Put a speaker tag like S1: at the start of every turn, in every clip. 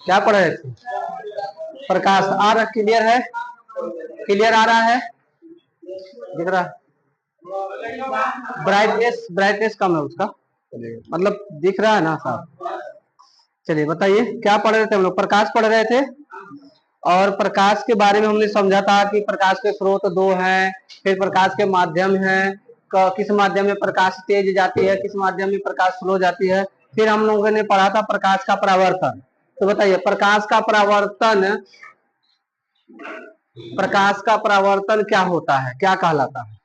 S1: क्या पढ़ रहे थे? प्रकाश आ रहा, क्लियर है? क्लियर आ रहा है? दिख रहा? ब्राइटनेस ब्राइटनेस कम है उसका, मतलब दिख रहा है ना साहब? चलिए बताइए क्या पढ़ रहे थे हम लोग? प्रकाश पढ़ रहे थे, और प्रकाश के बारे में हमने समझा था कि प्रकाश के स्रोत दो हैं, फिर प्रकाश के माध्यम हैं, किस माध्यम में प्रकाश तेज जाती है, किस माध्यम में प्रकाश स्लो जाती है। फिर हम लोगों ने पढ़ा था प्रकाश का परावर्तन। तो बताइए प्रकाश का परावर्तन क्या होता है, क्या कहलाता है?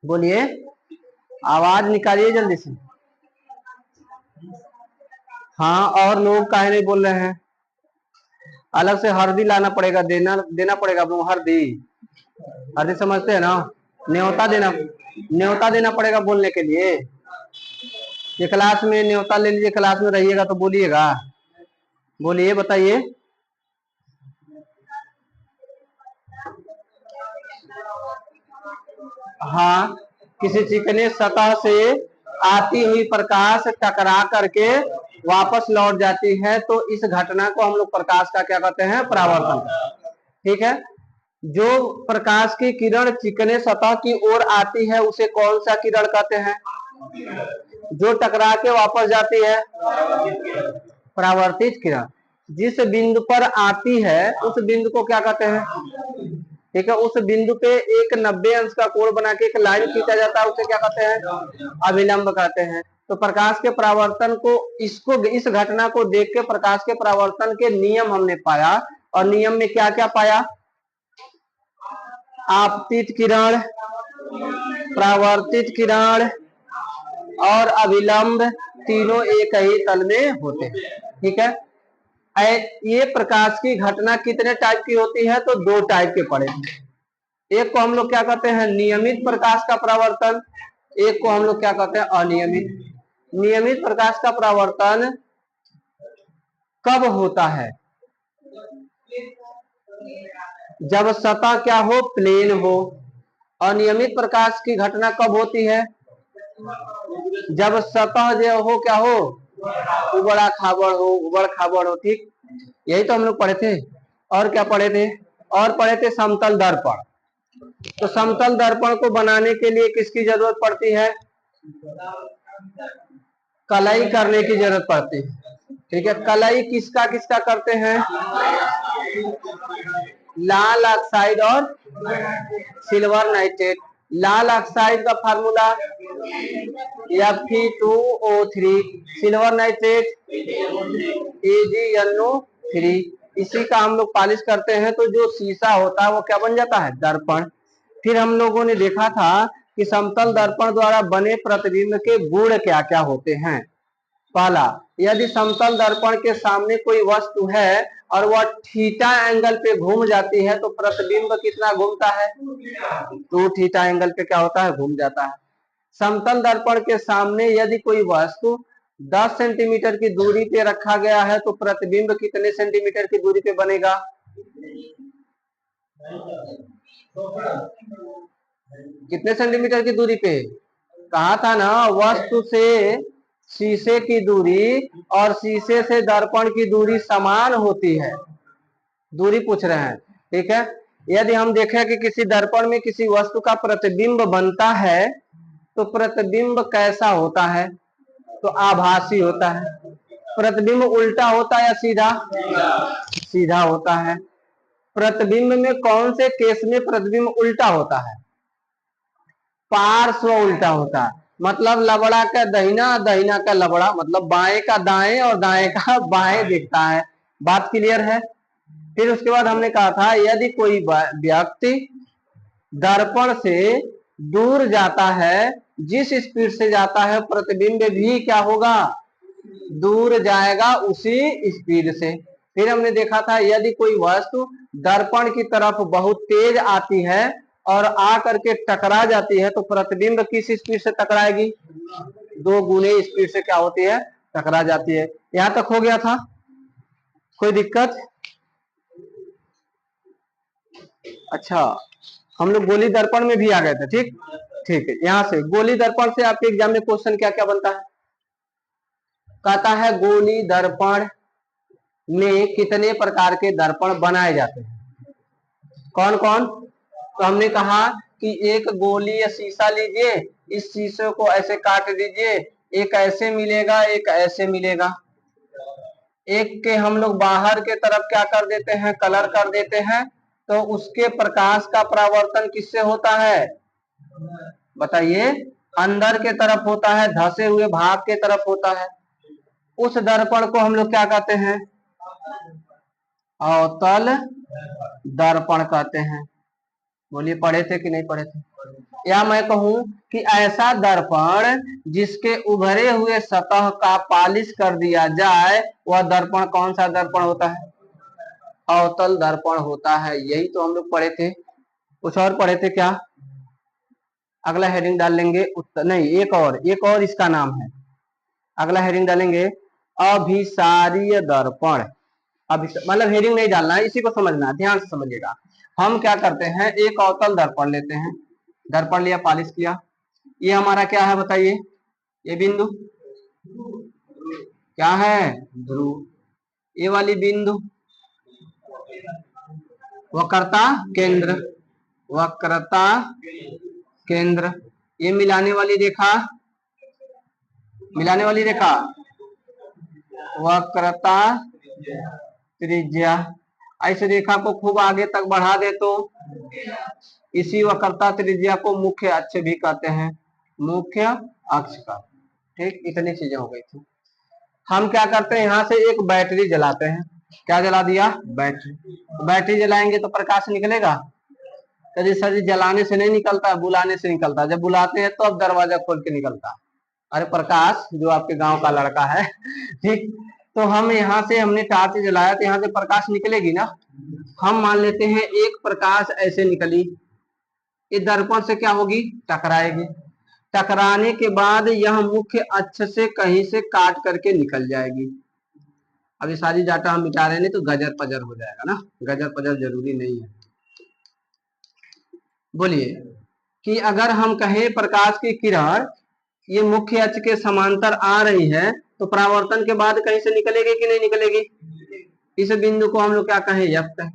S1: बोलिए, आवाज निकालिए जल्दी से। हाँ, और लोग काहे नहीं बोल रहे हैं? अलग से हल्दी लाना पड़ेगा, देना पड़ेगा। आप लोग हल्दी हल्दी समझते हैं ना? न्योता देना पड़ेगा बोलने के लिए। ये क्लास में न्योता ले लीजिए, क्लास में रहिएगा तो बोलिएगा। बोलिए बताइए। हाँ, किसी चिकने सतह से आती हुई प्रकाश टकरा करके वापस लौट जाती है, तो इस घटना को हम लोग प्रकाश का क्या कहते हैं? परावर्तन। ठीक है। जो प्रकाश की किरण चिकने सतह की ओर आती है उसे कौन सा किरण कहते हैं? जो टकरा के वापस जाती है, परावर्तित किरण। जिस बिंदु पर आती है उस बिंदु को क्या कहते हैं? ठीक है, उस बिंदु पे एक 90 अंश का कोण बना के एक लाइन खींचा जाता है, उसे क्या कहते हैं? अभिलंब कहते हैं। तो प्रकाश के परावर्तन को, इस घटना को देख के प्रकाश के परावर्तन के नियम हमने पाया। और नियम में क्या क्या पाया? आपतित किरण, परावर्तित किरण और अभिलंब तीनों एक ही तल में होते हैं। ठीक है। ये प्रकाश की घटना कितने टाइप की होती है? तो दो टाइप के पड़े। एक को हम लोग क्या कहते हैं? नियमित प्रकाश का परावर्तन। एक को हम लोग क्या कहते हैं? अनियमित। नियमित प्रकाश का परावर्तन कब होता है? जब सतह क्या हो? प्लेन हो। अनियमित प्रकाश की घटना कब होती है? जब सतह जो हो क्या हो? उबड़ा खाबड़ हो। ठीक, यही तो हम लोग पढ़े थे। और क्या पढ़े थे? और पढ़े थे समतल दर्पण। तो समतल दर्पण को बनाने के लिए किसकी जरूरत पड़ती है? कलई करने की जरूरत पड़ती है। ठीक है, कलई किसका किसका करते हैं? लाल ऑक्साइड और सिल्वर नाइट्रेट। लाल ऑक्साइड का formula Fe2O3, silver nitrate AgNO3। इसी का हम लोग पॉलिश करते हैं तो जो शीशा होता है वो क्या बन जाता है? दर्पण। फिर हम लोगों ने देखा था कि समतल दर्पण द्वारा बने प्रतिबिंब के गुण क्या क्या होते हैं। पहला, यदि समतल दर्पण के सामने कोई वस्तु है और वह थीटा एंगल पे घूम जाती है तो प्रतिबिंब कितना घूमता है? 2 थीटा एंगल पे क्या होता है? घूम जाता है। समतल दर्पण के सामने यदि कोई वस्तु 10 सेंटीमीटर की दूरी पे रखा गया है तो प्रतिबिंब कितने सेंटीमीटर की दूरी पे बनेगा? कितने सेंटीमीटर की दूरी पे? कहा था ना, वस्तु से शीशे की दूरी और शीशे से दर्पण की दूरी समान होती है। दूरी पूछ रहे हैं। ठीक है, यदि हम देखें कि किसी दर्पण में किसी वस्तु का प्रतिबिंब बनता है तो प्रतिबिंब कैसा होता है? तो आभासी होता है। प्रतिबिंब उल्टा होता है या सीधा? सीधा होता है। प्रतिबिंब में कौन से केस में प्रतिबिंब उल्टा होता है? पार्श्व उल्टा होता है। मतलब लबड़ा का दहिना, दहिना का लबड़ा, मतलब बाएं का दाएं और दाएं का बाएं दिखता है। बात क्लियर है? फिर उसके बाद हमने कहा था यदि कोई व्यक्ति दर्पण से दूर जाता है, जिस स्पीड से जाता है प्रतिबिंब भी क्या होगा? दूर जाएगा उसी स्पीड से। फिर हमने देखा था यदि कोई वस्तु दर्पण की तरफ बहुत तेज आती है और आ करके टकरा जाती है तो प्रतिबिंब किस स्पीड से टकराएगी? 2 गुने स्पीड से क्या होती है? टकरा जाती है। यहां तक हो गया था? कोई दिक्कत? अच्छा, हम लोग गोली दर्पण में भी आ गए थे। ठीक, ठीक है। यहाँ से गोली दर्पण से आपके एग्जाम में क्वेश्चन क्या क्या बनता है? कहता है गोली दर्पण में कितने प्रकार के दर्पण बनाए जाते हैं? कौन कौन? तो हमने कहा कि एक गोली या शीशा लीजिए, इस शीशे को ऐसे काट दीजिए, एक ऐसे मिलेगा, एक ऐसे मिलेगा। एक के हम लोग बाहर के तरफ क्या कर देते हैं, कलर कर देते हैं, तो उसके प्रकाश का परावर्तन किससे होता है? बताइए। अंदर के तरफ होता है, धसे हुए भाग के तरफ होता है। उस दर्पण को हम लोग क्या कहते हैं? अवतल दर्पण कहते हैं। बोलिए, पढ़े थे कि नहीं पढ़े थे? या मैं कहूं कि ऐसा दर्पण जिसके उभरे हुए सतह का पालिश कर दिया जाए, वह दर्पण कौन सा दर्पण होता है? अवतल दर्पण होता है। यही तो हम लोग पढ़े थे। कुछ और पढ़े थे क्या? अगला हेडिंग डाल लेंगे उत्तर, नहीं, एक और इसका नाम है। अगला हेडिंग डालेंगे अभिसारीय दर्पण। मतलब हेडिंग नहीं डालना है, इसी को समझना, ध्यान से समझिएगा। हम क्या करते हैं, एक अवतल दर्पण लेते हैं, दर्पण लिया, पालिश किया, ये हमारा क्या है बताइए? ये बिंदु क्या है? ध्रुव। ये वाली बिंदु वक्रता केंद्र, वक्रता केंद्र। ये मिलाने वाली रेखा, मिलाने वाली रेखा वक्रता त्रिज्या। इस रेखा को खूब आगे तक बढ़ा दे तो इसी वक्रता त्रिज्या को मुख्य अक्ष भी कहते हैं, मुख्य अक्ष का। ठीक, इतनी चीजें हो गई थी। हम क्या करते हैं, यहाँ से एक बैटरी जलाते हैं। क्या जला दिया? बैटरी। बैटरी जलाएंगे तो प्रकाश निकलेगा? कभी सर जी जलाने से नहीं निकलता, बुलाने से निकलता। जब बुलाते हैं तो अब दरवाजा खोल के निकलता। अरे प्रकाश जो आपके गांव का लड़का है, ठीक, तो हम यहाँ से हमने टार्च जलाया तो यहाँ से प्रकाश निकलेगी ना। हम मान लेते हैं एक प्रकाश ऐसे निकली, ये दर्पण से क्या होगी? टकराएगी। टकराने के बाद यह मुख्य अक्ष से कहीं से काट करके निकल जाएगी। अभी सारी डाटा हम मिटा रहे नहीं तो गजर पजर हो जाएगा ना, गजर पजर जरूरी नहीं है। बोलिए कि अगर हम कहें प्रकाश की किरण ये मुख्य अक्ष के समांतर आ रही है, तो परावर्तन के बाद कहीं से निकलेगी कि नहीं निकलेगी? इस बिंदु को हम लोग क्या कहें? यक्त कहें।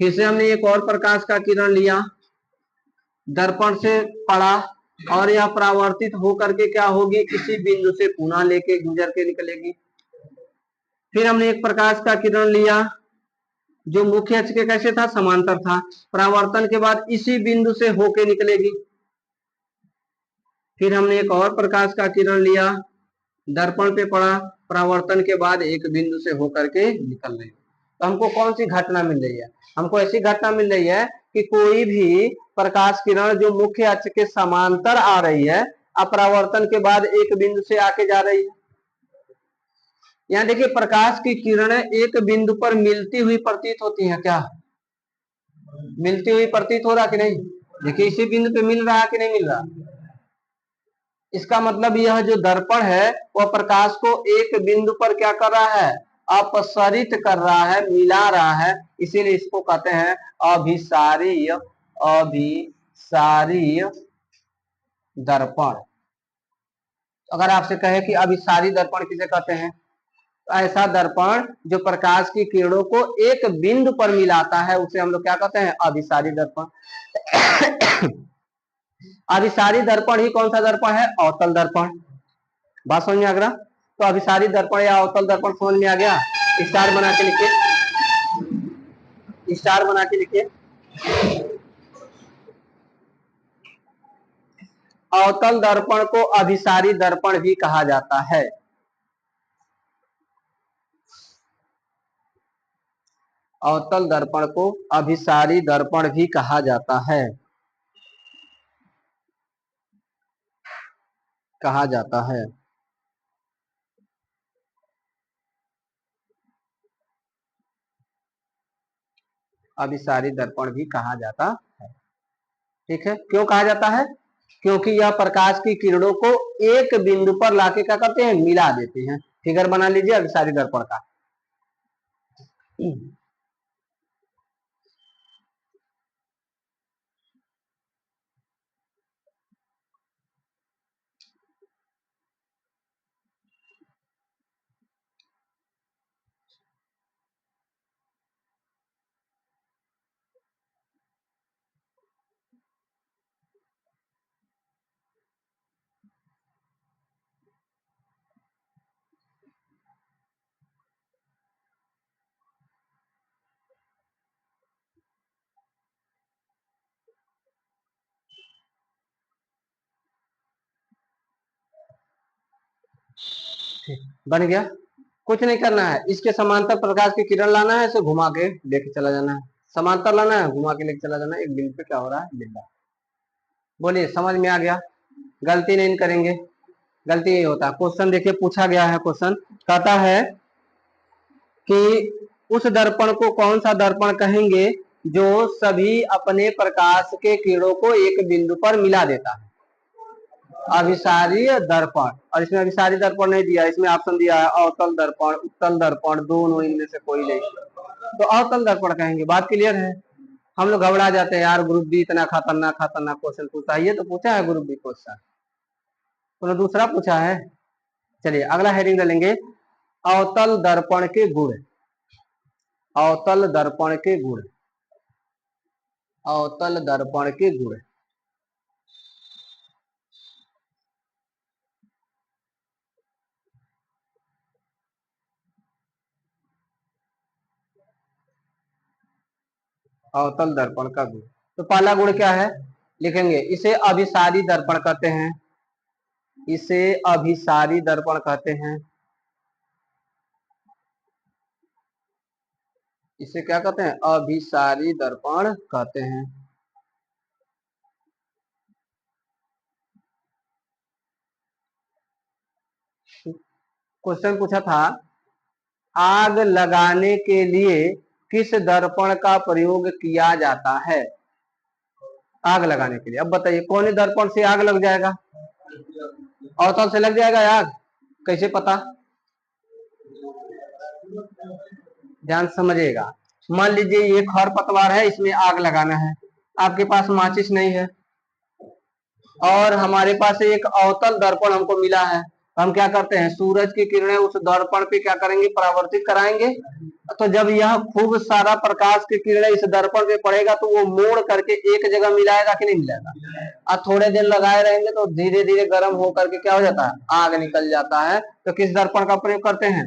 S1: फिर से हमने एक और प्रकाश का किरण लिया, दर्पण से पड़ा, और यह परावर्तित होकर के क्या होगी? किसी बिंदु से पुनः लेके गुजर के निकलेगी। फिर हमने एक प्रकाश का किरण लिया जो मुख्य अक्ष के कैसे था? समांतर था। परावर्तन के बाद इसी बिंदु से होके निकलेगी। फिर हमने एक और प्रकाश का किरण लिया, दर्पण पे पड़ा, परावर्तन के बाद एक बिंदु से होकर के निकल रही। तो हमको कौन सी घटना मिल रही है? हमको ऐसी घटना मिल रही है कि कोई भी प्रकाश किरण जो मुख्य अक्ष के समांतर आ रही है, अपरावर्तन के बाद एक बिंदु से आके जा रही है। यहाँ देखिए, प्रकाश की किरणें एक बिंदु पर मिलती हुई प्रतीत होती हैं। क्या मिलती हुई प्रतीत हो रहा कि नहीं? देखिए, इसी बिंदु पे मिल रहा कि नहीं मिल रहा? इसका मतलब यह जो दर्पण है वह प्रकाश को एक बिंदु पर क्या कर रहा है? अपसरित कर रहा है, मिला रहा है। इसीलिए इसको कहते हैं अभिसारीय, अभिसारीय दर्पण। अगर आपसे कहे कि अभिसारी दर्पण किसे कहते हैं, तो ऐसा दर्पण जो प्रकाश की किरणों को एक बिंदु पर मिलाता है उसे हम लोग क्या कहते हैं? अभिसारी दर्पण। अभिसारी दर्पण ही कौन सा दर्पण है? अवतल दर्पण। बात समझ में आ गया? तो अभिसारी दर्पण या अवतल दर्पण समझ में आ गया? स्टार बना के लिखिए, स्टार बना के लिखिए। अवतल दर्पण को अभिसारी दर्पण भी कहा जाता है। अवतल दर्पण को अभिसारी दर्पण भी कहा जाता है, कहा जाता है। अभिसारी दर्पण भी कहा जाता है। ठीक है, क्यों कहा जाता है? क्योंकि यह प्रकाश की किरणों को एक बिंदु पर लाके क्या करते हैं? मिला देते हैं। फिगर बना लीजिए अभिसारी दर्पण का। बन गया। कुछ नहीं करना है, इसके समांतर प्रकाश की किरण लाना है, इसे घुमा के लेके चला जाना है, समांतर लाना है, घुमा के लेके चला जाना है, एक बिंदु पे क्या हो रहा है बिंदा। बोलिए समझ में आ गया? गलती नहीं करेंगे, गलती यही होता है। क्वेश्चन देखिए पूछा गया है, क्वेश्चन कहता है कि उस दर्पण को कौन सा दर्पण कहेंगे जो सभी अपने प्रकाश के किरणों को एक बिंदु पर मिला देता है? अभिसारीय दर्पण। और इसमें अभिसारी दर्पण नहीं दिया, इसमें ऑप्शन दिया है अवतल दर्पण, उत्तल दर्पण, दोनों, इनमें से कोई नहीं। तो अवतल दर्पण कहेंगे। बात क्लियर है? हम लोग घबरा जाते हैं यार, ग्रुप बी इतना खतरनाक खतरनाक क्वेश्चन पूछा है। ये तो पूछा है ग्रुप बी क्वेश्चन, तो दूसरा पूछा है। चलिए अगला हेडिंग डालेंगे, अवतल दर्पण के गुण। अवतल दर्पण के गुण, अवतल दर्पण के गुण। अवतल दर्पण का गुण, तो पहला गुण क्या है लिखेंगे, इसे अभिसारी दर्पण कहते हैं। इसे अभिसारी दर्पण कहते हैं। इसे क्या कहते हैं? अभिसारी दर्पण कहते हैं। क्वेश्चन पूछा था, आग लगाने के लिए किस दर्पण का प्रयोग किया जाता है? आग लगाने के लिए। अब बताइए कौन दर्पण से आग लग जाएगा? अवतल से लग जाएगा आग? कैसे पता? ध्यान समझिएगा। मान लीजिए ये खरपतवार है, इसमें आग लगाना है, आपके पास माचिस नहीं है, और हमारे पास एक अवतल दर्पण हमको मिला है। हम क्या करते हैं, सूरज की किरणें उस दर्पण पे क्या करेंगे, परावर्तित कराएंगे। तो जब यह खूब सारा प्रकाश की किरणें इस दर्पण पे पड़ेगा तो वो मोड़ करके एक जगह मिलाएगा कि नहीं मिलाएगा? और थोड़े देर लगाए रहेंगे तो धीरे धीरे गर्म होकर के क्या हो जाता है, आग निकल जाता है। तो किस दर्पण का प्रयोग करते हैं?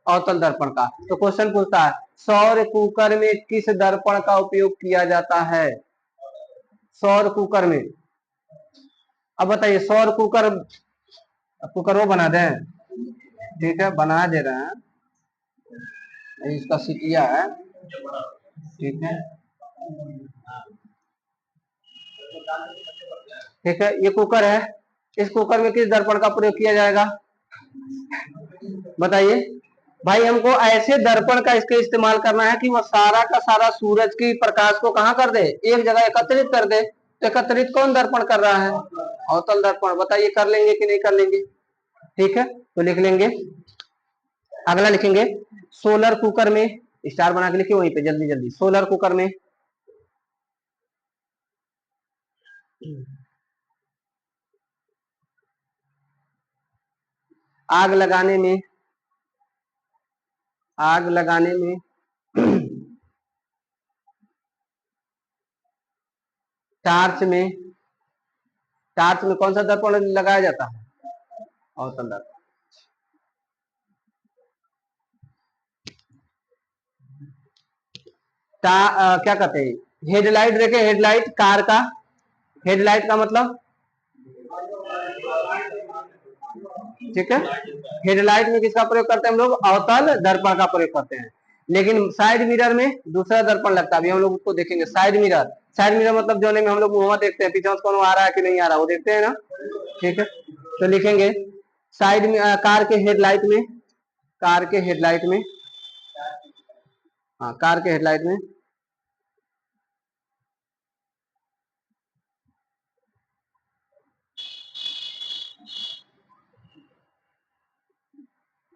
S1: अवतल दर्पण का। तो क्वेश्चन पूछता है, सौर कुकर में किस दर्पण का उपयोग किया जाता है? सौर कुकर में। अब बताइए सौर कुकर, कुकर वो बना दें? ठीक है बना दे रहे हैं, इसका सीटिया है, ठीक है ठीक है। ये कुकर है, इस कुकर में किस दर्पण का प्रयोग किया जाएगा बताइए? भाई हमको ऐसे दर्पण का इसके इस्तेमाल करना है कि वो सारा का सारा सूरज की प्रकाश को कहाँ कर दे, एक जगह एकत्रित कर दे। तो एकत्रित कौन दर्पण कर रहा है? अवतल दर्पण। बताइए कर लेंगे कि नहीं कर लेंगे? ठीक है तो लिख लेंगे। अगला लिखेंगे, सोलर कुकर में, स्टार बना के लिखिए वहीं पे जल्दी जल्दी। सोलर कुकर में आग लगाने में, आग लगाने में टार्च में, टार्च में कौन सा दर्पण लगाया जाता है? अवतल दर्पण। क्या कहते हैं, हेडलाइट देखे, हेडलाइट कार का, हेडलाइट का मतलब, ठीक है। हेडलाइट में किसका प्रयोग करते हैं हम लोग? अवतल दर्पण का प्रयोग करते हैं। लेकिन साइड मिरर में दूसरा दर्पण लगता है, अभी हम लोग उसको देखेंगे। साइड मिरर, साइड मिरर मतलब जो में हम लोग मुंह देखते हैं, पीछे कौन आ रहा है कि नहीं आ रहा, वो देखते हैं ना, ठीक है। तो लिखेंगे साइड में, कार के हेडलाइट में, कार के हेडलाइट में, हाँ कार के हेडलाइट में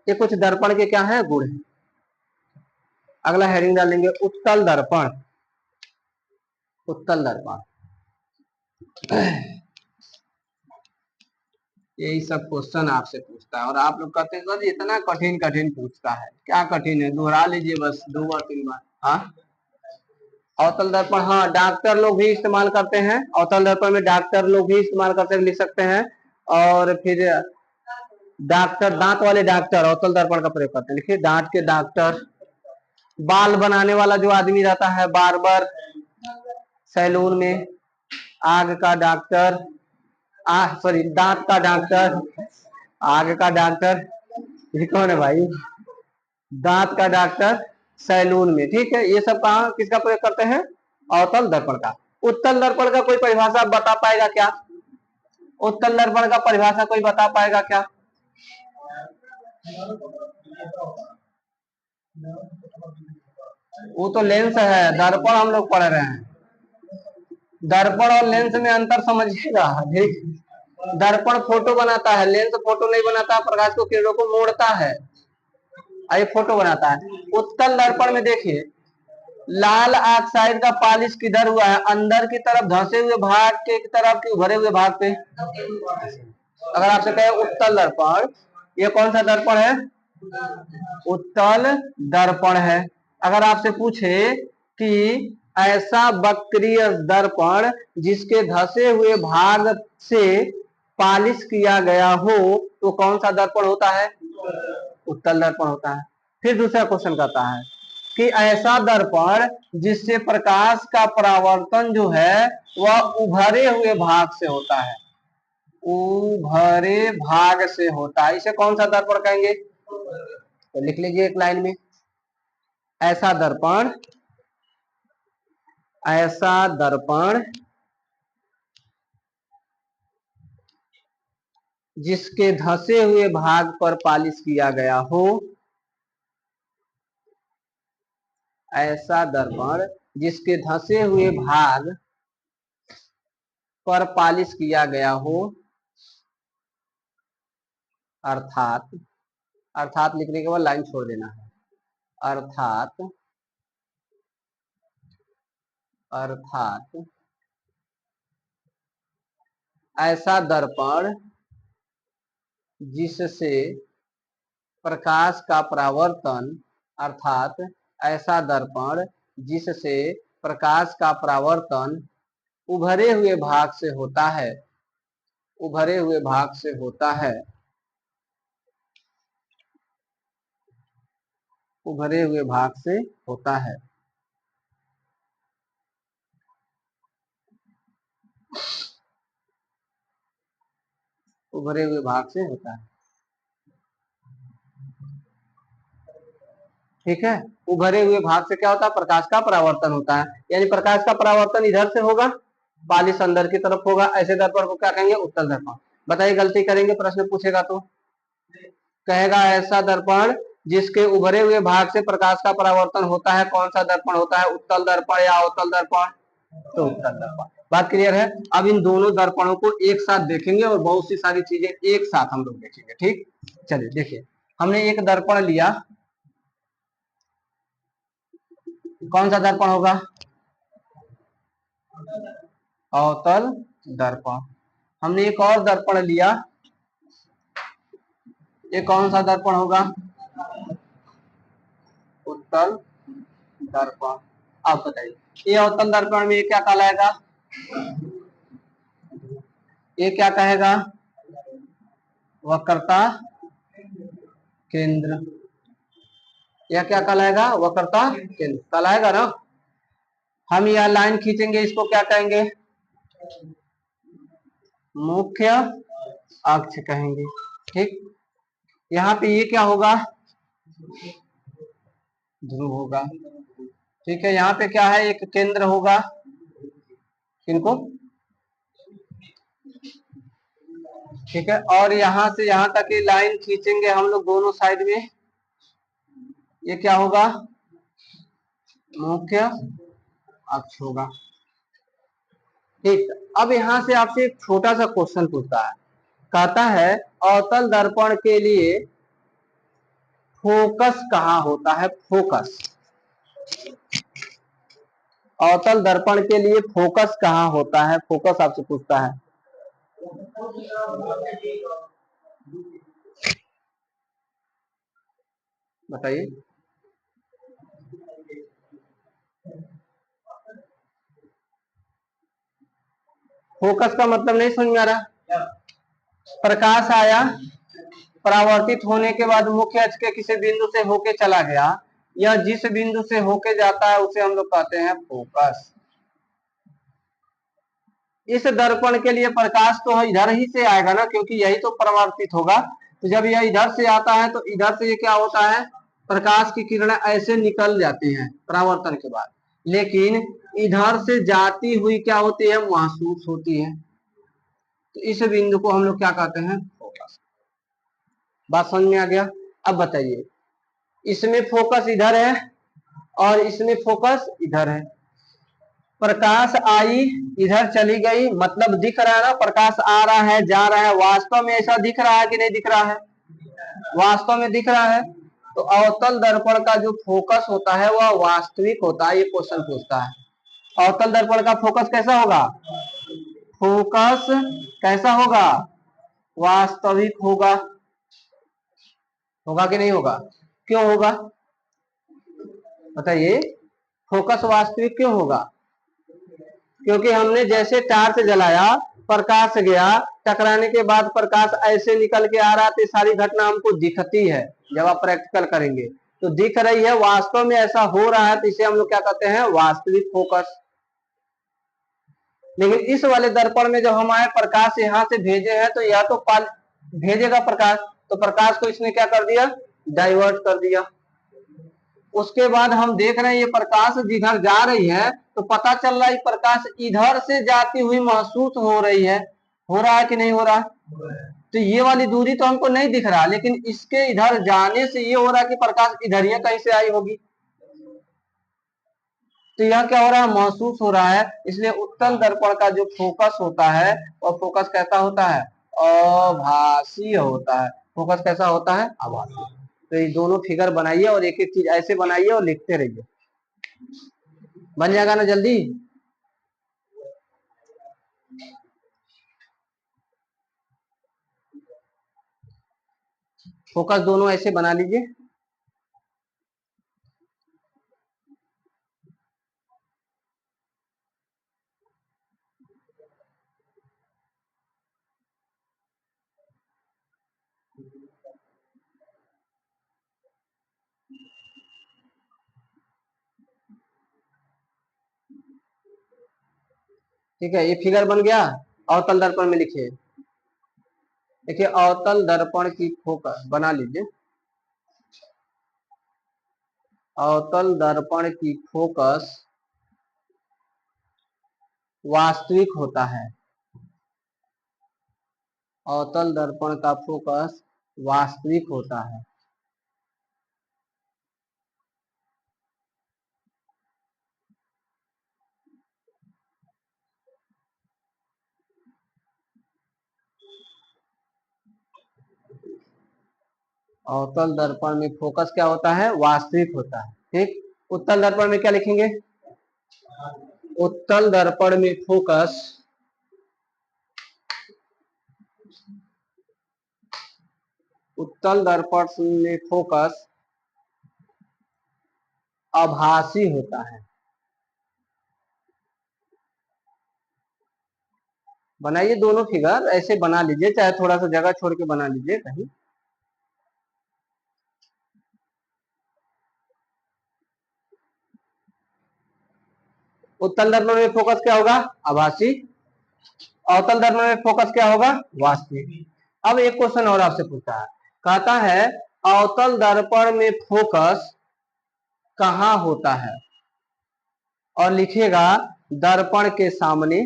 S1: ये कुछ दर्पण के क्या है, गुण है। अगला हेडिंग डालेंगे, उत्तल दर्पण। उत्तल दर्पण, यही सब क्वेश्चन आपसे पूछता है, और आप लोग कहते हैं सर इतना कठिन कठिन पूछता है। क्या कठिन है, दोहरा लीजिए बस 2 बार 3 बार। हाँ अवतल दर्पण, हाँ डॉक्टर लोग भी इस्तेमाल करते हैं। अवतल दर्पण में डॉक्टर लोग भी इस्तेमाल करते हैं, लिख सकते हैं। और फिर डॉक्टर, दांत वाले डॉक्टर अवतल दर्पण का प्रयोग करते हैं, लिखिए दांत के डॉक्टर। बाल बनाने वाला जो आदमी रहता है, बार्बर, सैलून में। आग का डॉक्टर, सॉरी दांत का डॉक्टर, आग का डॉक्टर, ये कौन है भाई? दांत का डॉक्टर सैलून में। ठीक है, ये सब कहाँ किसका प्रयोग करते हैं? अवतल दर्पण का। उत्तल दर्पण का कोई परिभाषा बता पाएगा क्या? उत्तल दर्पण का परिभाषा कोई बता पाएगा क्या? वो तो लेंस है, दर्पण हम लोग पढ़ रहे हैं। दर्पण और लेंस में अंतर समझिएगा। ठीक, दर्पण फोटो बनाता है, लेंस फोटो नहीं बनाता, प्रकाश को किरणों को मोड़ता है, आई फोटो बनाता है। उत्तल दर्पण में देखिए, लाल ऑक्साइड का पॉलिश किधर हुआ है? अंदर की तरफ धंसे हुए भाग के तरफ कि उभरे हुए भाग पे? अगर आपसे कहे उत्तल दर्पण, ये कौन सा दर्पण है? उत्तल दर्पण है। अगर आपसे पूछे कि ऐसा वक्रीय दर्पण जिसके धसे हुए भाग से पॉलिश किया गया हो तो कौन सा दर्पण होता है? उत्तल दर्पण होता है। फिर दूसरा क्वेश्चन कहता है कि ऐसा दर्पण जिससे प्रकाश का परावर्तन जो है वह उभरे हुए भाग से होता है, उभरे भाग से होता है, इसे कौन सा दर्पण कहेंगे? तो लिख लीजिए एक लाइन में, ऐसा दर्पण, ऐसा दर्पण जिसके धसे हुए भाग पर पॉलिश किया गया हो, ऐसा दर्पण जिसके धसे हुए भाग पर पॉलिश किया गया हो, अर्थात, अर्थात लिखने के बाद लाइन छोड़ देना है, अर्थात, अर्थात ऐसा दर्पण जिससे प्रकाश का परावर्तन, अर्थात ऐसा दर्पण जिससे प्रकाश का परावर्तन उभरे हुए भाग से होता है, उभरे हुए भाग से होता है, उभरे हुए भाग से होता है। उभरे हुए भाग से होता है। ठीक है, उभरे हुए भाग से क्या होता है? प्रकाश का परावर्तन होता है, यानी प्रकाश का परावर्तन इधर से होगा, पॉलिश अंदर की तरफ होगा। ऐसे दर्पण को क्या कहेंगे? उत्तल दर्पण। बताइए, गलती करेंगे प्रश्न पूछेगा तो कहेगा ऐसा दर्पण जिसके उभरे हुए भाग से प्रकाश का परावर्तन होता है, कौन सा दर्पण होता है? उत्तल दर्पण या अवतल दर्पण? तो उत्तल दर्पण। बात क्लियर है? अब इन दोनों दर्पणों को एक साथ देखेंगे और बहुत सी सारी चीजें एक साथ हम लोग देखेंगे। ठीक, चलिए देखिए, हमने एक दर्पण लिया, कौन सा दर्पण होगा? अवतल दर्पण। हमने एक और दर्पण लिया, ये कौन सा दर्पण होगा? उत्तल दर्पण। आप बताइए, ये अवतल दर्पण में ये क्या कहलाएगा? ये क्या कहेगा? वक्रता केंद्र। यह क्या कहलाएगा? वक्रता केंद्र कहलाएगा ना। हम यह लाइन खींचेंगे, इसको क्या कहेंगे? मुख्य अक्ष कहेंगे। ठीक, यहाँ पे ये क्या होगा? ध्रुव होगा। ठीक है, यहाँ पे क्या है? एक केंद्र होगा, किनको? ठीक है, और यहाँ से यहाँ तक की लाइन खींचेंगे हम लोग दोनों साइड में, ये क्या होगा? मुख्य अक्ष होगा। ठीक, अब यहाँ से आपसे एक छोटा सा क्वेश्चन पूछता है, कहता है अवतल दर्पण के लिए फोकस कहाँ होता है? फोकस, अवतल दर्पण के लिए फोकस कहाँ होता है? फोकस आपसे पूछता है। बताइए। फोकस का मतलब नहीं समझ में आ रहा? प्रकाश आया, परावर्तित होने के बाद मुख्य अक्ष के किसी बिंदु से होके चला गया, या जिस बिंदु से होके जाता है उसे हम लोग कहते हैं फोकस। इस दर्पण के लिए प्रकाश तो इधर ही से आएगा ना, क्योंकि यही तो परावर्तित होगा। तो जब यह इधर से आता है तो इधर से ये क्या होता है, प्रकाश की किरणें ऐसे निकल जाती हैं परावर्तन के बाद, लेकिन इधर से जाती हुई क्या होती है, महसूस होती है। तो इस बिंदु को हम लोग क्या कहते हैं, फोकस। बात समझ में आ गया। अब बताइए, इसमें फोकस इधर है और इसमें फोकस इधर है। प्रकाश आई, इधर चली गई, मतलब दिख रहा है ना, प्रकाश आ रहा है जा रहा है। वास्तव में ऐसा दिख रहा है कि नहीं दिख रहा है, वास्तव में दिख रहा है। तो अवतल दर्पण का जो फोकस होता है वह वास्तविक होता है। ये क्वेश्चन पूछता है अवतल दर्पण का फोकस कैसा होगा, फोकस कैसा होगा, वास्तविक होगा। होगा कि नहीं होगा, क्यों होगा बताइए, फोकस वास्तविक क्यों होगा, क्योंकि हमने जैसे टार्च जलाया, प्रकाश गया, टकराने के बाद प्रकाश ऐसे निकल के आ रहा, तो सारी घटना हमको दिखती है। जब आप प्रैक्टिकल करेंगे तो दिख रही है, वास्तव में ऐसा हो रहा है, तो इसे हम लोग क्या कहते हैं, वास्तविक फोकस। लेकिन इस वाले दर्पण में जब हमारे प्रकाश यहाँ से भेजे हैं, तो यह तो भेजेगा प्रकाश, तो प्रकाश को इसने क्या कर दिया, डाइवर्ट कर दिया। उसके बाद हम देख रहे हैं ये प्रकाश जिधर जा रही है, तो पता चल रहा है प्रकाश इधर से जाती हुई महसूस हो रही है। हो रहा है कि नहीं हो रहा, तो ये वाली दूरी तो हमको नहीं दिख रहा, लेकिन इसके इधर जाने से ये हो रहा है कि प्रकाश इधर ही कहीं से आई होगी। तो यह क्या हो रहा है, महसूस हो रहा है। इसलिए उत्तल दर्पण का जो फोकस होता है वह फोकस कैसा होता है, आभासी होता है। फोकस कैसा होता है, आभासी। तो ये दोनों फिगर बनाइए और एक एक चीज ऐसे बनाइए और लिखते रहिए, बन जाएगा ना जल्दी। फोकस दोनों ऐसे बना लीजिए। ठीक है, ये फिगर बन गया। अवतल दर्पण में लिखिए, देखिए अवतल दर्पण की फोकस बना लीजिए। अवतल दर्पण की फोकस वास्तविक होता है। अवतल दर्पण का फोकस वास्तविक होता है। अवतल दर्पण में फोकस क्या होता है, वास्तविक होता है। ठीक, उत्तल दर्पण में क्या लिखेंगे, उत्तल दर्पण में फोकस उत्तल दर्पण में फोकस आभासी होता है। बनाइए दोनों फिगर ऐसे बना लीजिए, चाहे थोड़ा सा जगह छोड़ के बना लीजिए कहीं। उत्तल दर्पण में फोकस क्या होगा, आभासी। अवतल दर्पण में फोकस क्या होगा, वास्तविक। अब एक क्वेश्चन और आपसे पूछा है, कहता है अवतल दर्पण में फोकस कहाँ होता है, और लिखेगा दर्पण के सामने,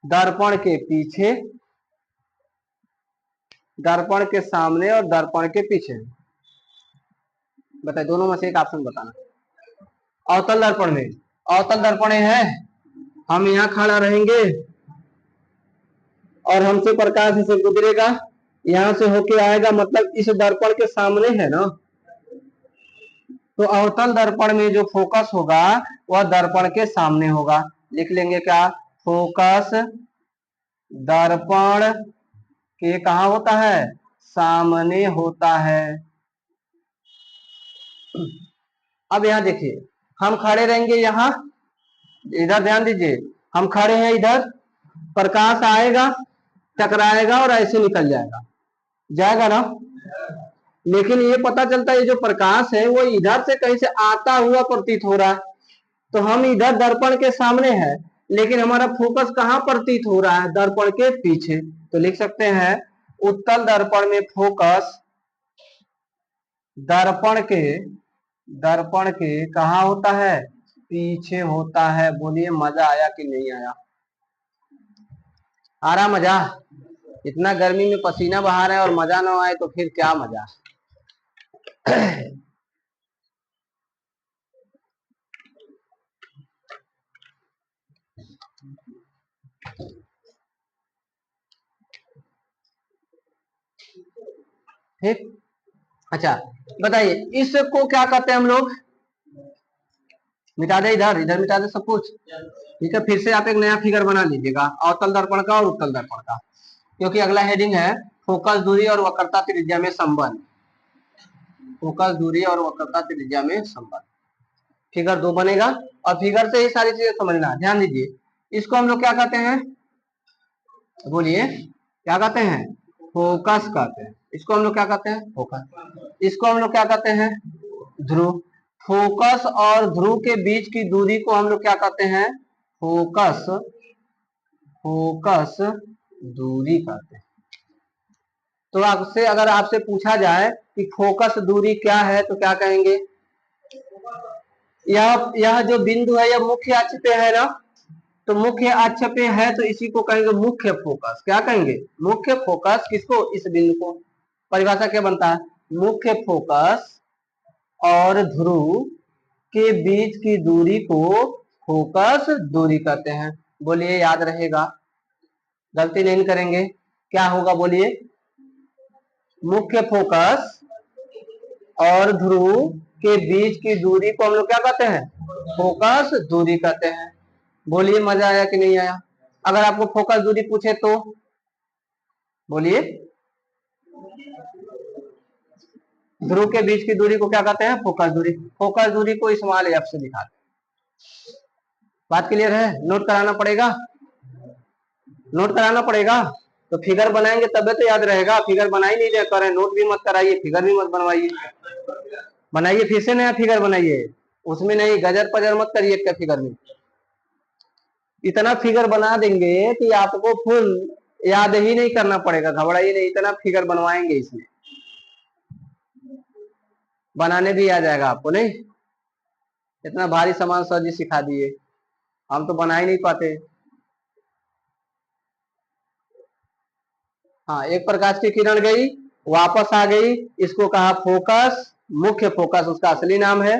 S1: दर्पण के पीछे, दर्पण के सामने और दर्पण के पीछे। बताइए दोनों में से एक ऑप्शन बताना। अवतल दर्पण में, अवतल दर्पण है, हम यहाँ खड़ा रहेंगे और हमसे प्रकाश से गुजरेगा, यहां से होके आएगा, मतलब इस दर्पण के सामने है ना। तो अवतल दर्पण में जो फोकस होगा वह दर्पण के सामने होगा। लिख लेंगे क्या, फोकस दर्पण के कहाँ होता है, सामने होता है। अब यहाँ देखिए, हम खड़े रहेंगे यहाँ, इधर ध्यान दीजिए, हम खड़े हैं इधर, प्रकाश आएगा, टकराएगा और ऐसे निकल जाएगा, जाएगा ना। लेकिन ये पता चलता है ये जो प्रकाश है वो इधर से कहीं से आता हुआ प्रतीत हो रहा है। तो हम इधर दर्पण के सामने हैं, लेकिन हमारा फोकस कहाँ प्रतीत हो रहा है, दर्पण के पीछे। तो लिख सकते हैं उत्तल दर्पण में फोकस दर्पण के कहाँ होता है, पीछे होता है। बोलिए मजा आया कि नहीं आया? आ रहा मजा? इतना गर्मी में पसीना बहा रहे हैं और मजा ना आए तो फिर क्या मजा? ठीक, अच्छा बताइए इसको क्या कहते हैं हम लोग? मिटा दे, इधर इधर मिटा दे सब कुछ। ठीक है, फिर से आप एक नया फिगर बना लीजिएगा अवतल दर्पण का और उत्तल दर्पण का, क्योंकि अगला हेडिंग है फोकस दूरी और वक्रता त्रिज्या में संबंध। फोकस दूरी और वक्रता त्रिज्या में संबंध, फिगर 2 बनेगा और फिगर से ही सारी चीजें समझना। ध्यान दीजिए, इसको हम लोग क्या कहते हैं? बोलिए क्या कहते हैं? फोकस कहते हैं। इसको हम लोग क्या कहते हैं? फोकस। इसको हम लोग क्या कहते हैं? ध्रुव। फोकस और ध्रुव के बीच की दूरी को हम लोग क्या कहते हैं? फोकस दूरी कहते हैं। तो आपसे अगर आपसे पूछा जाए कि फोकस दूरी क्या है तो क्या कहेंगे? यह जो बिंदु है यह मुख्य अक्ष पे है ना, तो मुख्य अक्ष पे है तो इसी को कहेंगे मुख्य फोकस। क्या कहेंगे? मुख्य फोकस। किसको? इस बिंदु को। परिभाषा क्या बनता है? मुख्य फोकस और ध्रुव के बीच की दूरी को फोकस दूरी कहते हैं। बोलिए याद रहेगा, गलती नहीं करेंगे। क्या होगा बोलिए? मुख्य फोकस और ध्रुव के बीच की दूरी को हम लोग क्या कहते हैं? फोकस दूरी कहते हैं। बोलिए मजा आया कि नहीं आया? अगर आपको फोकस दूरी पूछे तो बोलिए। ध्रुव के बीच की दूरी को क्या कहते हैं? फोकस दूरी। फोकस दूरी को स्मॉल एफ से दिखाते हैं। बात क्लियर है? नोट कराना पड़ेगा, नोट कराना पड़ेगा। तो फिगर बनाएंगे तब तो याद रहेगा। फिगर बना ही नहीं रहे, करें नोट भी मत कराइए, फिगर भी मत बनवाइए। बनाइए फिर से नया फिगर बनाइए, उसमें नहीं गजर पजर मत करिए क्या फिगर में। इतना फिगर बना देंगे कि आपको फुल याद ही नहीं करना पड़ेगा। घबराइए नहीं, इतना फिगर बनवाएंगे इसमें, बनाने भी आ जाएगा आपको। नहीं, इतना भारी सामान सर जी सिखा दिए, हम तो बना ही नहीं पाते। हाँ, एक प्रकाश की किरण गई वापस आ गई, इसको कहा फोकस। मुख्य फोकस उसका असली नाम है।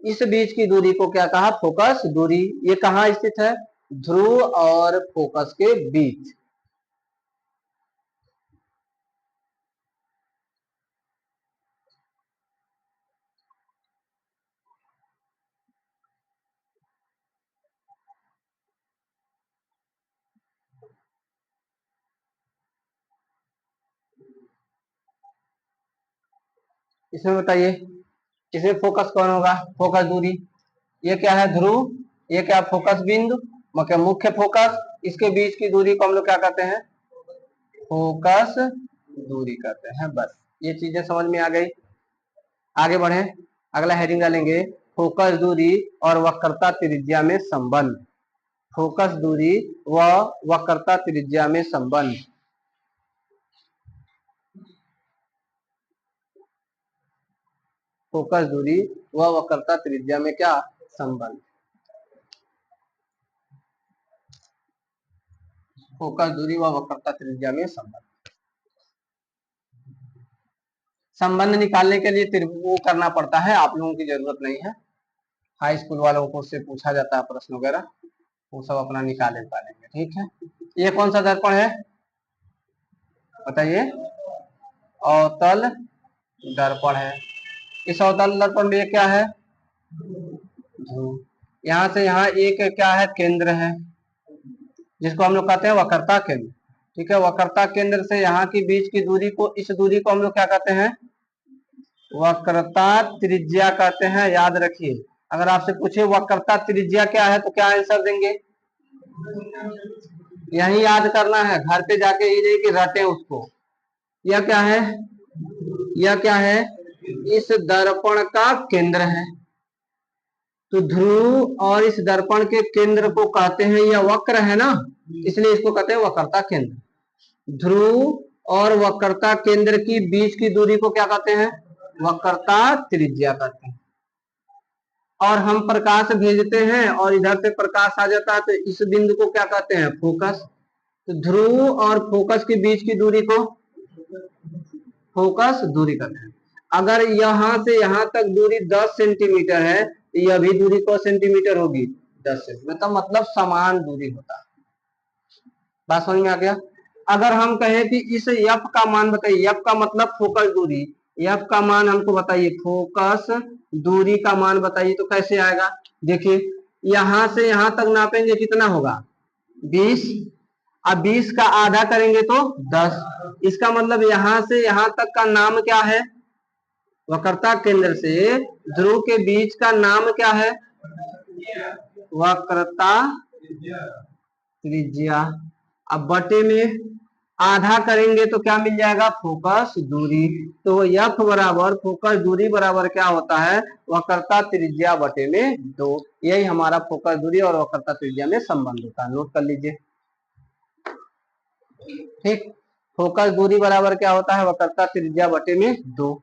S1: इस बीच की दूरी को क्या कहा? फोकस दूरी। ये कहाँ स्थित है? ध्रुव और फोकस के बीच। इसमें बताइए, इसमें फोकस कौन होगा? फोकस दूरी। ये क्या है? ध्रुव। ये क्या? फोकस बिंदु, मतलब मुख्य फोकस। इसके बीच की दूरी को हम लोग क्या कहते हैं? फोकस दूरी कहते हैं। बस ये चीजें समझ में आ गई। आगे बढ़े, अगला हेडिंग डालेंगे फोकस दूरी और वक्रता त्रिज्या में संबंध। फोकस दूरी व वक्रता त्रिज्या में संबंध। फोकस दूरी व वक्रता त्रिज्या में क्या संबंध? फोकस दूरी व वक्रता त्रिज्या में संबंध। संबंध निकालने के लिए वो करना पड़ता है, आप लोगों की जरूरत नहीं है। हाई स्कूल वालों को उससे पूछा जाता है प्रश्न वगैरह, वो सब अपना निकाले पालेंगे। ठीक है, ये कौन सा दर्पण है बताइए? अवतल दर्पण है। इस अवतल दर्पण में क्या है? ध्रुव। यहाँ से यहाँ एक क्या है? केंद्र है, जिसको हम लोग कहते हैं वक्रता केंद्र। ठीक है, वक्रता केंद्र से यहाँ की बीच की दूरी को, इस दूरी को हम लोग क्या कहते हैं? वक्रता त्रिज्या कहते हैं। याद रखिए, अगर आपसे पूछे वक्रता त्रिज्या क्या है तो क्या आंसर देंगे? यही याद करना है, घर पे जाके ही नहीं कि रटे उसको। यह क्या है? यह क्या है? इस दर्पण का केंद्र है। तो ध्रुव और इस दर्पण के केंद्र को कहते हैं, यह वक्र है ना, इसलिए इसको कहते हैं वक्रता केंद्र। ध्रुव और वक्रता केंद्र की बीच की दूरी को क्या कहते हैं? वक्रता त्रिज्या कहते हैं। और हम प्रकाश भेजते हैं और इधर से प्रकाश आ जाता है तो इस बिंदु को क्या कहते हैं? फोकस। तो ध्रुव और फोकस के बीच की दूरी को फोकस दूरी कहते हैं। अगर यहां से यहां तक दूरी 10 सेंटीमीटर है तो यह भी दूरी को सेंटीमीटर होगी? 10 सेंटीमीटर, मतलब समान दूरी होता है। बात समझ में आ गया? अगर हम कहें कि इस एफ का मान बताइए, एफ का मतलब फोकस दूरी, एफ का मान हमको बताइए, फोकस दूरी का मान बताइए, तो कैसे आएगा? देखिए यहां से यहां तक नापेंगे कितना होगा? 20। अब 20 का आधा करेंगे तो 10। इसका मतलब यहां से यहां तक का नाम क्या है? वक्रता केंद्र से ध्रुव के बीच का नाम क्या है? वक्रता त्रिज्या। अब बटे में आधा करेंगे तो क्या मिल जाएगा? फोकस दूरी। तो एफ बराबर फोकस दूरी बराबर क्या होता है? वक्रता त्रिज्या बटे में 2। यही हमारा फोकस दूरी और वक्रता त्रिज्या में संबंध होता है। नोट कर लीजिए। ठीक, फोकस दूरी बराबर क्या होता है? वक्रता त्रिज्या बटे में 2।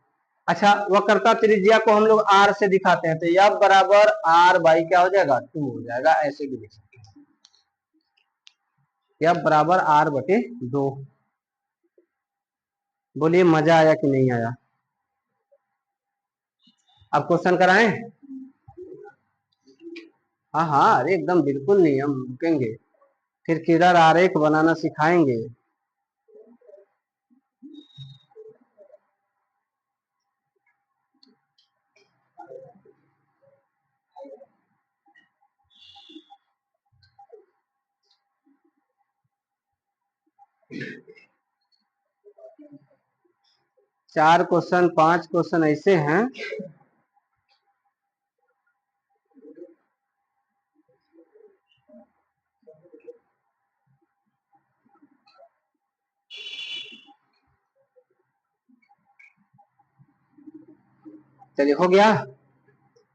S1: अच्छा, वक्रता त्रिज्या को हम लोग आर से दिखाते हैं, तो एफ बराबर आर बाई क्या हो जाएगा? 2 हो जाएगा। ऐसे भी लिख सकते हैं, एफ बराबर आर बटे 2। बोलिए मजा आया कि नहीं आया? अब क्वेश्चन कराएं? हाँ हाँ, अरे एकदम बिल्कुल नहीं, हम रुकेंगे, फिर किरर आरेख बनाना सिखाएंगे। चार क्वेश्चन 5 क्वेश्चन ऐसे हैं, चलिए हो गया,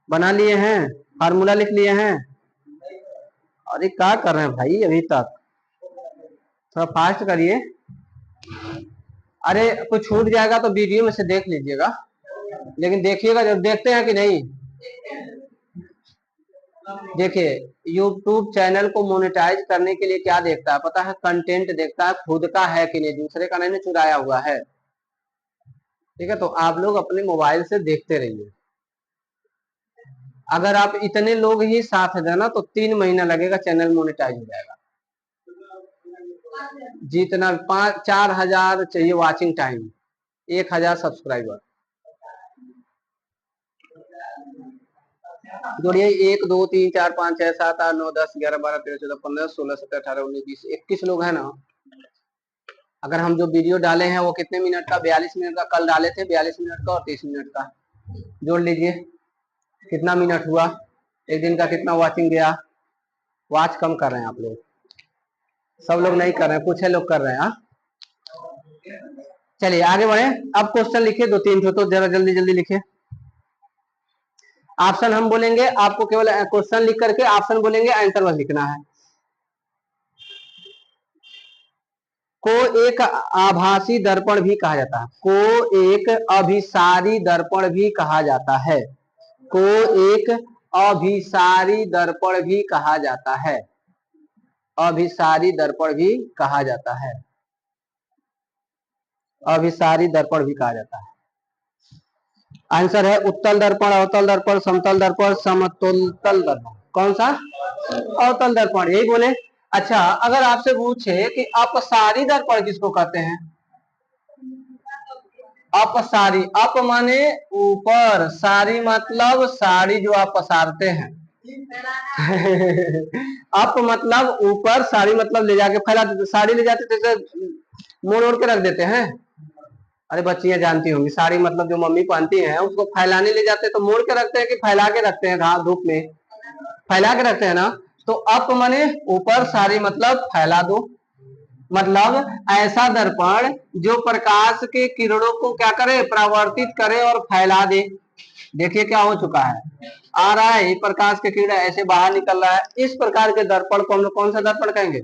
S1: बना लिए हैं, फार्मूला लिख लिए हैं। अरे क्या कर रहे हैं भाई अभी तक? थोड़ा फास्ट करिए। अरे कुछ छूट जाएगा तो वीडियो में से देख लीजिएगा, लेकिन देखिएगा जब, देखते हैं कि नहीं? देखिए YouTube चैनल को मोनेटाइज करने के लिए क्या देखता है पता है? कंटेंट देखता है, खुद का है कि नहीं, दूसरे का नहीं चुराया हुआ है। ठीक है, तो आप लोग अपने मोबाइल से देखते रहिए। अगर आप इतने लोग ही साथ देना तो 3 महीना लगेगा, चैनल मोनेटाइज हो जाएगा। जितना 4,000 चाहिए वॉचिंग टाइम, 1,000 सब्सक्राइबर जोड़िए। 1 2 3 4 5 6 7 8 9 10 11 12 13 14 15 16 17 18 19 20 21 लोग हैं ना। अगर हम जो वीडियो डाले हैं वो कितने मिनट का? 42 मिनट का कल डाले थे, 42 मिनट का और 30 मिनट का। जोड़ लीजिए कितना मिनट हुआ, एक दिन का कितना वॉचिंग गया। वॉच कम कर रहे हैं आप लोग, सब लोग नहीं कर रहे हैं, कुछ है लोग कर रहे हैं। हाँ चलिए आगे बढ़े। अब क्वेश्चन लिखिए 2-3 तो जरा जल्दी जल्दी लिखिए। ऑप्शन हम बोलेंगे, आपको केवल क्वेश्चन लिख करके ऑप्शन बोलेंगे, आंसर बस लिखना है। को एक आभासी दर्पण भी कहा जाता है, को एक अभिसारी दर्पण भी कहा जाता है, को एक अभिसारी दर्पण भी कहा जाता है, अभिसारी दर्पण भी कहा जाता है, अभिसारी दर्पण भी कहा जाता है। आंसर है उत्तल दर्पण, अवतल दर्पण, समतल दर्पण, समतुलतल दर्पण। कौन सा? अवतल दर्पण, यही बोले। अच्छा, अगर आपसे पूछे कि अपसारी दर्पण किसको कहते हैं? अपसारी, अप माने ऊपर, सारी मतलब साड़ी जो आप पसारते हैं। अप मतलब ऊपर, साड़ी मतलब ले जाके फैला देते, साड़ी ले जाते थे मोड़ ओढ़ के रख देते हैं। अरे बच्चियां जानती होंगी, साड़ी मतलब जो मम्मी पहनती हैं उसको फैलाने ले जाते हैं, तो मोड़ के रखते हैं कि फैला के रखते हैं? घास धूप में फैला के रखते हैं ना। तो अप माने ऊपर, साड़ी मतलब फैला दो, मतलब ऐसा दर्पण जो प्रकाश के किरणों को क्या करे? परावर्तित करे और फैला दे। देखिए क्या हो चुका है, आ रहा है प्रकाश के किरण ऐसे बाहर निकल रहा है। इस प्रकार के दर्पण को हम लोग कौन सा दर्पण कहेंगे?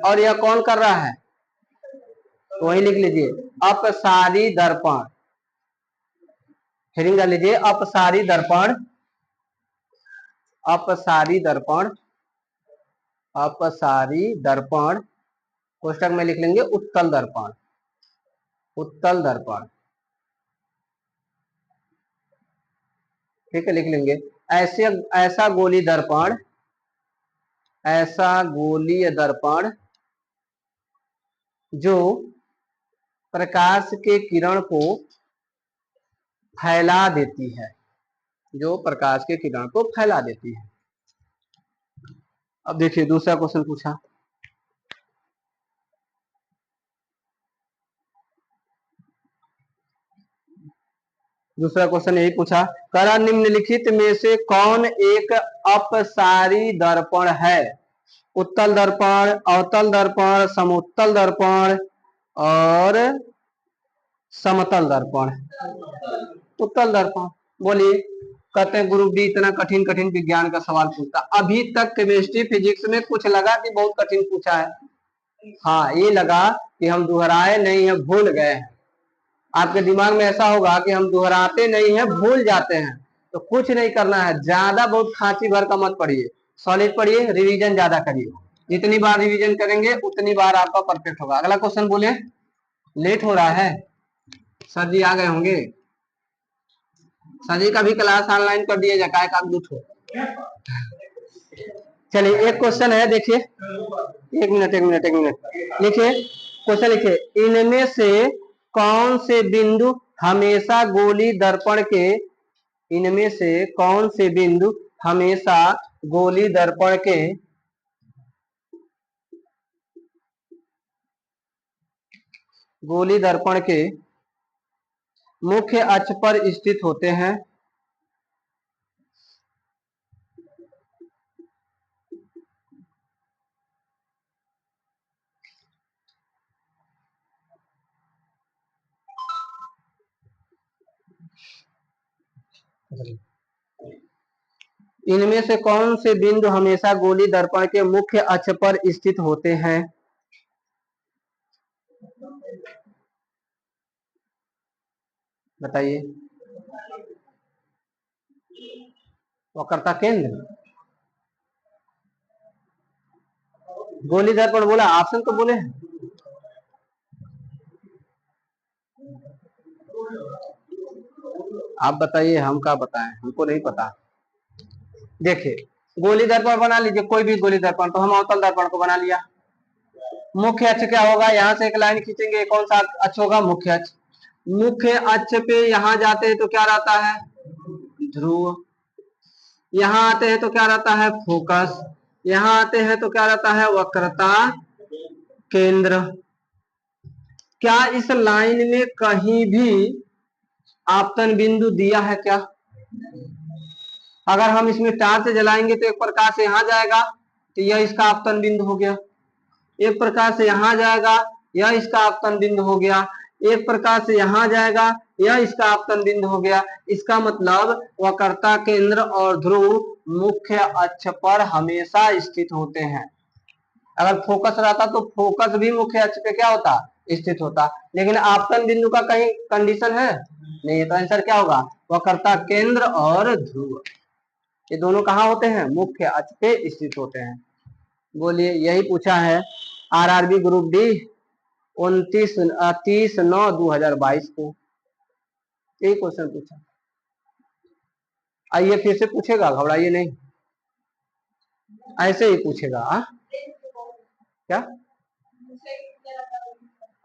S1: और यह कौन कर रहा है? तो वही लिख लीजिए अपसारी दर्पण, हेडिंग डाल लीजिए अपसारी दर्पण, अपसारी दर्पण, अपसारी दर्पण, कोष्टक में लिख लेंगे उत्तल दर्पण, उत्तल दर्पण, ठीक है लिख लेंगे। ऐसे ऐसा गोली दर्पण, ऐसा गोलीय दर्पण जो प्रकाश के किरण को फैला देती है, जो प्रकाश के किरण को फैला देती है। अब देखिए दूसरा क्वेश्चन पूछा, दूसरा क्वेश्चन यही पूछा, करा निम्नलिखित में से कौन एक अपसारी दर्पण है? उत्तल दर्पण, अवतल दर्पण, समोत्तल दर्पण और समतल दर्पण। उत्तल दर्पण, बोलिए। कहते हैं ग्रुप डी इतना कठिन कठिन विज्ञान का सवाल पूछता, अभी तक केमिस्ट्री फिजिक्स में कुछ लगा कि बहुत कठिन पूछा है? हाँ, ये लगा कि हम दोहराए नहीं है, भूल गए हैं। आपके दिमाग में ऐसा होगा कि हम दोहराते नहीं है, भूल जाते हैं। तो कुछ नहीं करना है, ज्यादा बहुत खांची भर का मत पढ़िए, सॉलिड पढ़िए, रिवीजन ज्यादा करिए। जितनी बार रिवीजन करेंगे उतनी बार आपका परफेक्ट होगा। अगला क्वेश्चन बोले। लेट हो रहा है, सर जी आ गए होंगे, सर जी का भी क्लास ऑनलाइन कर दिया जाए, का हो। चलिए एक क्वेश्चन है, देखिए, एक मिनट एक मिनट एक मिनट, लिखिए क्वेश्चन, लिखिए इनमें से कौन से बिंदु हमेशा गोली दर्पण के, इनमें से कौन से बिंदु हमेशा गोली दर्पण के मुख्य अक्ष पर स्थित होते हैं? इनमें से कौन से बिंदु हमेशा गोली दर्पण के मुख्य अक्ष पर स्थित होते हैं? बताइए। वक्रता केंद्र, गोली दर्पण बोला, ऑप्शन तो बोले। आप बताइए, हम क्या बताएं, हमको नहीं पता। देखिए गोली दर्पण बना लीजिए, कोई भी गोली दर्पण, तो हम अवतल दर्पण को बना लिया। मुख्य अक्ष क्या होगा, यहां से एक लाइन खींचेंगे, कौन सा अक्ष होगा, मुख्य अक्ष। मुख्य अक्ष पे यहां जाते हैं तो क्या रहता है, ध्रुव। यहां आते हैं तो क्या रहता है, फोकस। यहां आते हैं तो क्या रहता है, वक्रता केंद्र। क्या इस लाइन में कहीं भी आपतन बिंदु दिया है क्या? अगर हम इसमें टार्च जलाएंगे तो एक प्रकाश यहां जाएगा, तो यह इसका आपतन बिंदु हो गया। एक प्रकार से यहां जाएगा, यह इसका आपतन बिंदु हो गया। एक प्रकार से यहां जाएगा, यह इसका आपतन बिंदु हो गया। इसका मतलब वक्रता केंद्र और ध्रुव मुख्य अक्ष पर हमेशा स्थित होते हैं। अगर फोकस रहता तो फोकस भी मुख्य अक्ष पे क्या होता, स्थित होता। लेकिन आपतन बिंदु का कहीं कंडीशन है नहीं, तो आंसर क्या होगा, वक्रता केंद्र और ध्रुव, ये दोनों कहाँ होते हैं, मुख्य अक्ष पे स्थित होते हैं। बोलिए, यही पूछा है आरआरबी ग्रुप डी 30/9/2022 को, यही क्वेश्चन पूछा। आइए फिर से पूछेगा, घबराइए नहीं, ऐसे ही पूछेगा। क्या,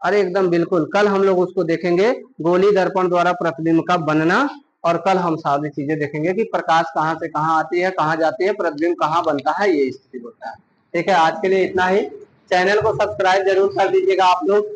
S1: अरे एकदम बिल्कुल, कल हम लोग उसको देखेंगे, गोली दर्पण द्वारा प्रतिबिंब का बनना, और कल हम सारी चीजें देखेंगे कि प्रकाश कहाँ से कहाँ आती है, कहाँ जाती है, प्रतिबिंब कहाँ बनता है, ये स्थिति होता है। ठीक है, आज के लिए इतना ही। चैनल को सब्सक्राइब जरूर कर दीजिएगा आप लोग।